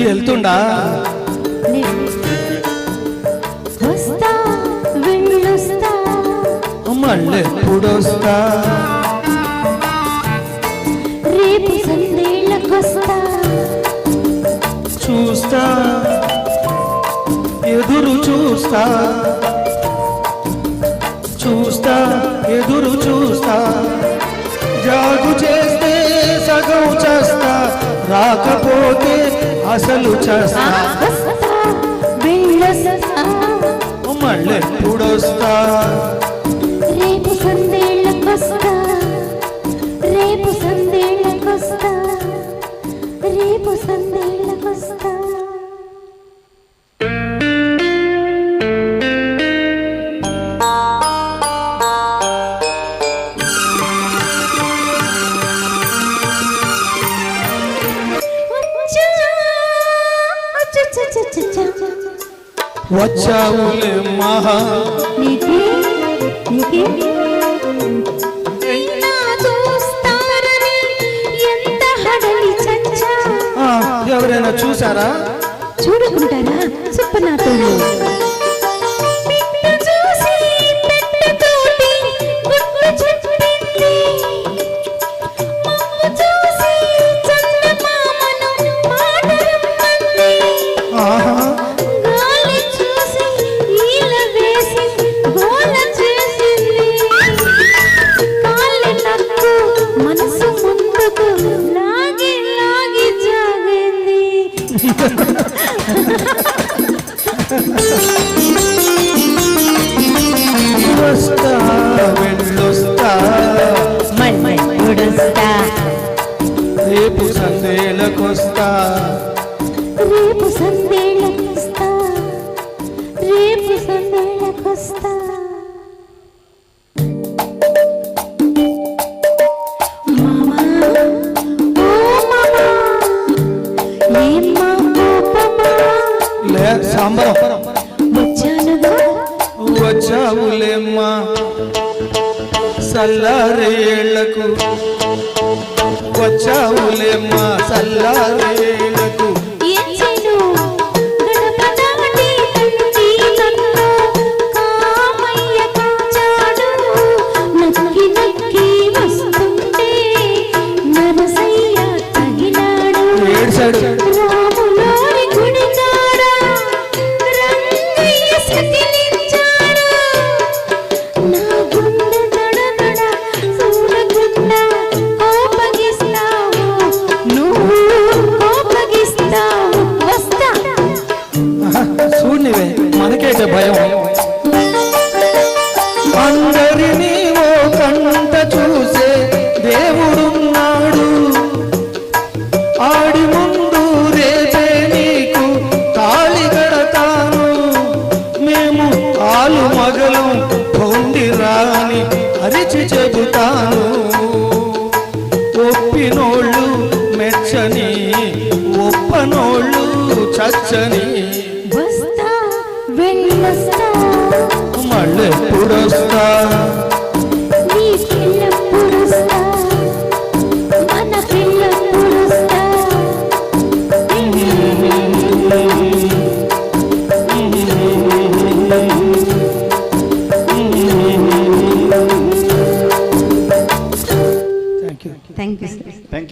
వెళ్తుండా వస్తా వెళ్ళొస్తా మళ్ళెప్పుడొస్తా రేపు సందేళ్ళకొస్తా చూస్తా ఎదురు చూస్తా చూస్తా ఎదురు చూస్తా జాగు చేస్తే సగం చేస్తా రాకపోతే అసలు చేస్తా వస్తా వెళ్ళొస్తా మళ్ళెప్పుడొస్తా రేపు సందేళ్ళకొస్తా రేపు సందేళ్ళకొస్తా రేపు సందేళ్ళకొస్తా వచ్చావులే మహా నీకే నీకే నా చూస్తారని ఎంత హడలి చచ్చా ఎవరైనా చూసారా చూడుకుంటారా చెప్పు నాతో చూసి పెట్టతోటి గుట్టు చెప్పింది మమ్ము చూసి చందమామను మాటరమ్మంది గాలి చూసి ఈల వేసి గోల చేసింది కాలి నక్కు మనసు ముందుకు లాగి లాగి జాగింది వస్తా వెళ్ళొస్తా మళ్ళొస్తా రేపు సందేలకొస్తా రేపు సందేళ్ళకొస్తా రేపు సందేళ్ళకొస్తా మామా ఓ మామా ఏమ్మా కోపమా లే సాంబరం వచ్చానుగా వచ్చావులేమ్మా సల్లారేళ్లకు వచ్చావులేమ్మా సల్లారేళ్లకు ఏచేను గడప దాటి తండ్రి నన్ను కామయ్య కాచాడు నక్కి నక్కి వస్తుంటే నరసయ్య తగిలాడు ఏడ్చాడు రాములోరి గుడి కాడ రంగయ్య సతిలించాడు నా గుండె దడదడ చూడకుండా కోపగిస్తావు నువ్వు కోపగిస్తావు వస్తా చూడివే మనకేట భయం అందరినీ ఓ కంట చూసే దేవుడున్నాడు ఆడి ముందు రేపే నీకు తాళి కడతాను మేము ఆలు మగలం పొండి రాని అరిచి చెబుతాను ఒప్పినోళ్ళు మెచ్చని ఒప్పనోళ్ళు చచ్చని వస్తా వెళ్ళొస్తా మళ్ళెప్పుడొస్తా నీ పిల్లప్పుడొస్తా మన పిల్లప్పుడొస్తా thank you thank you sir.